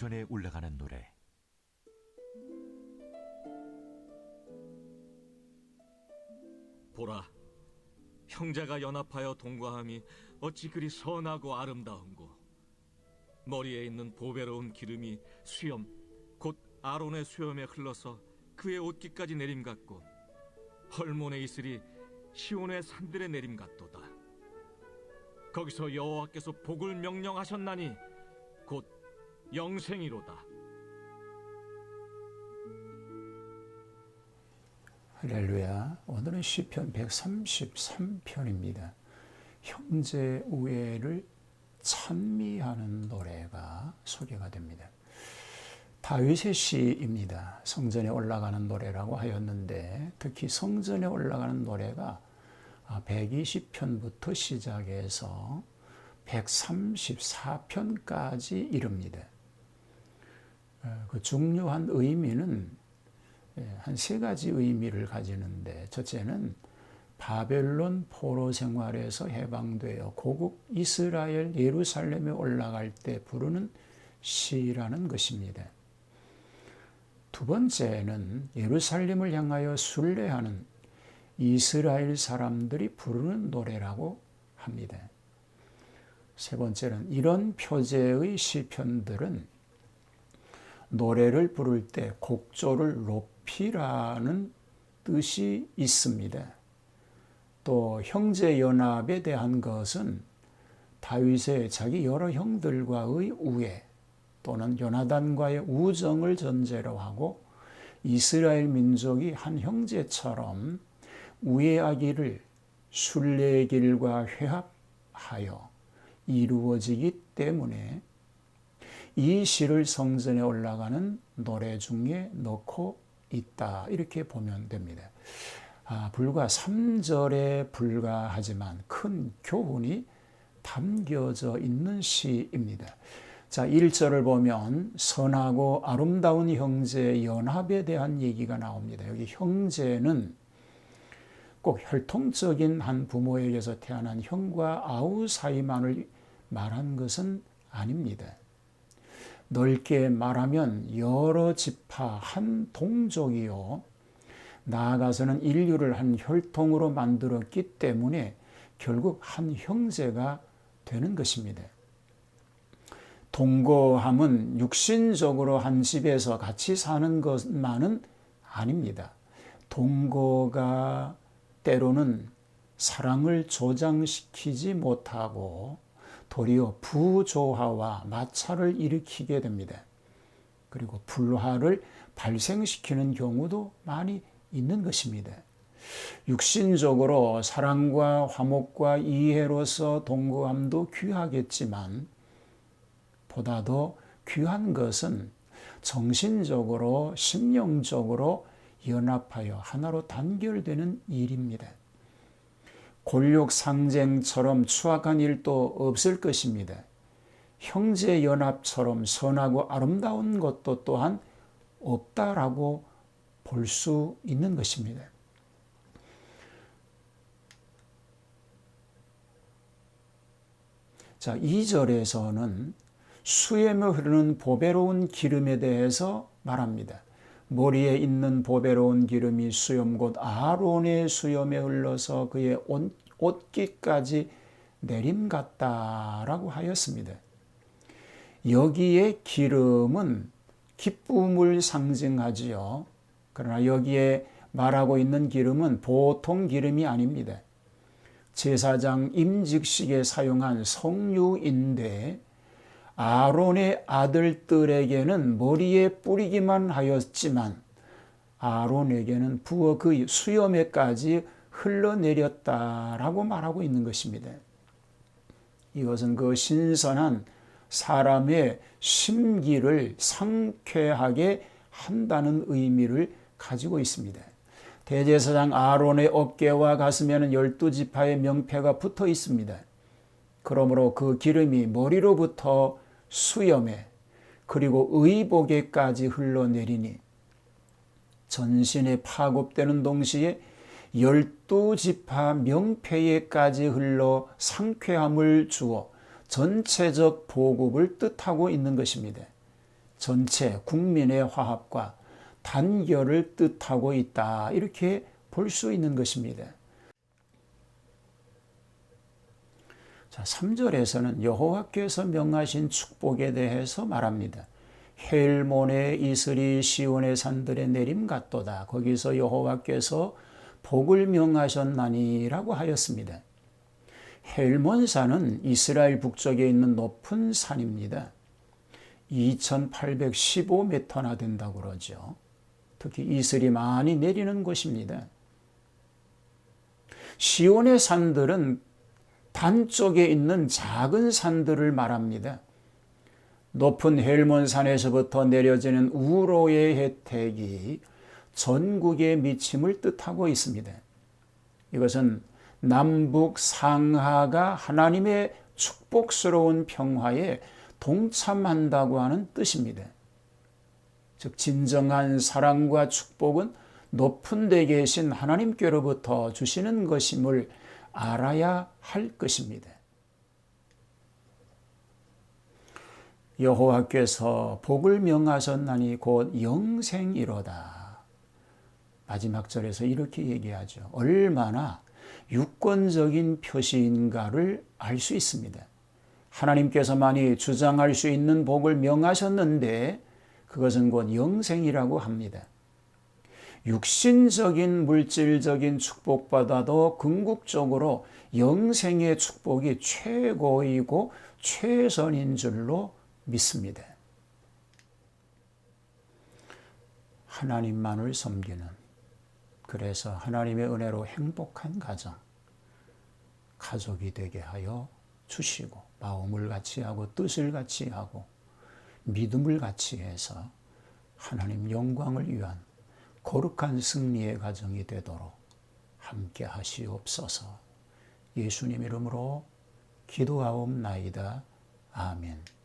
성전에 올라가는 노래. 보라, 형제가 연합하여 동거함이 어찌 그리 선하고 아름다운고. 머리에 있는 보배로운 기름이 수염 곧 아론의 수염에 흘러서 그의 옷깃까지 내림 같고, 헐몬의 이슬이 시온의 산들에 내림 같도다. 거기서 여호와께서 복을 명령하셨나니 곧 영생이로다. 할렐루야. 오늘은 시편 133편입니다. 형제 우애를 찬미하는 노래가 소개가 됩니다. 다윗의 시입니다. 성전에 올라가는 노래라고 하였는데, 특히 성전에 올라가는 노래가 120편부터 시작해서 134편까지 이릅니다. 그 중요한 의미는 한 세 가지 의미를 가지는데, 첫째는 바벨론 포로 생활에서 해방되어 고국 이스라엘 예루살렘에 올라갈 때 부르는 시라는 것입니다. 두 번째는 예루살렘을 향하여 순례하는 이스라엘 사람들이 부르는 노래라고 합니다. 세 번째는 이런 표제의 시편들은 노래를 부를 때 곡조를 높이라는 뜻이 있습니다. 또 형제 연합에 대한 것은 다윗의 자기 여러 형들과의 우애 또는 요나단과의 우정을 전제로 하고, 이스라엘 민족이 한 형제처럼 우애하기를 순례의 길과 회합하여 이루어지기 때문에 이 시를 성전에 올라가는 노래 중에 넣고 있다, 이렇게 보면 됩니다. 불과 3절에 불과하지만 큰 교훈이 담겨져 있는 시입니다. 자, 1절을 보면 선하고 아름다운 형제 연합에 대한 얘기가 나옵니다. 여기 형제는 꼭 혈통적인 한 부모에게서 태어난 형과 아우 사이만을 말한 것은 아닙니다. 넓게 말하면 여러 지파 한 동족이요, 나아가서는 인류를 한 혈통으로 만들었기 때문에 결국 한 형제가 되는 것입니다. 동거함은 육신적으로 한 집에서 같이 사는 것만은 아닙니다. 동거가 때로는 사랑을 조장시키지 못하고 도리어 부조화와 마찰을 일으키게 됩니다. 그리고 불화를 발생시키는 경우도 많이 있는 것입니다. 육신적으로 사랑과 화목과 이해로서 동거함도 귀하겠지만, 보다 더 귀한 것은 정신적으로 심령적으로 연합하여 하나로 단결되는 일입니다. 골육 상쟁처럼 추악한 일도 없을 것입니다. 형제 연합처럼 선하고 아름다운 것도 또한 없다라고 볼 수 있는 것입니다. 자, 2절에서는 수염에 흐르는 보배로운 기름에 대해서 말합니다. 머리에 있는 보배로운 기름이 수염 곧 아론의 수염에 흘러서 그의 옷깃까지 내림 같다라고 하였습니다. 여기에 기름은 기쁨을 상징하지요. 그러나 여기에 말하고 있는 기름은 보통 기름이 아닙니다. 제사장 임직식에 사용한 성유인데, 아론의 아들들에게는 머리에 뿌리기만 하였지만 아론에게는 부어 그 수염에까지 흘러내렸다라고 말하고 있는 것입니다. 이것은 그 신선한 사람의 심기를 상쾌하게 한다는 의미를 가지고 있습니다. 대제사장 아론의 어깨와 가슴에는 12지파의 명패가 붙어 있습니다. 그러므로 그 기름이 머리로부터 수염에 그리고 의복에까지 흘러내리니 전신에 파급되는 동시에 12지파 명패에까지 흘러 상쾌함을 주어 전체적 보급을 뜻하고 있는 것입니다. 전체 국민의 화합과 단결을 뜻하고 있다. 이렇게 볼 수 있는 것입니다. 자, 3절에서는 여호와께서 명하신 축복에 대해서 말합니다. 헬몬의 이슬이 시온의 산들에 내림 같도다. 거기서 여호와께서 복을 명하셨나니라고 하였습니다. 헬몬산은 이스라엘 북쪽에 있는 높은 산입니다. 2815m나 된다고 그러죠. 특히 이슬이 많이 내리는 곳입니다. 시온의 산들은 단쪽에 있는 작은 산들을 말합니다. 높은 헬몬산에서부터 내려지는 우로의 혜택이 전국에 미침을 뜻하고 있습니다. 이것은 남북 상하가 하나님의 축복스러운 평화에 동참한다고 하는 뜻입니다. 즉 진정한 사랑과 축복은 높은 데 계신 하나님께로부터 주시는 것임을 알아야 할 것입니다. 여호와께서 복을 명하셨나니 곧 영생이로다. 마지막 절에서 이렇게 얘기하죠. 얼마나 유권적인 표시인가를 알 수 있습니다. 하나님께서만이 주장할 수 있는 복을 명하셨는데 그것은 곧 영생이라고 합니다. 육신적인 물질적인 축복보다도 궁극적으로 영생의 축복이 최고이고 최선인 줄로 믿습니다. 하나님만을 섬기는, 그래서 하나님의 은혜로 행복한 가족이 되게 하여 주시고 마음을 같이 하고 뜻을 같이 하고 믿음을 같이 해서 하나님 영광을 위한 거룩한 승리의 가정이 되도록 함께 하시옵소서. 예수님 이름으로 기도하옵나이다. 아멘.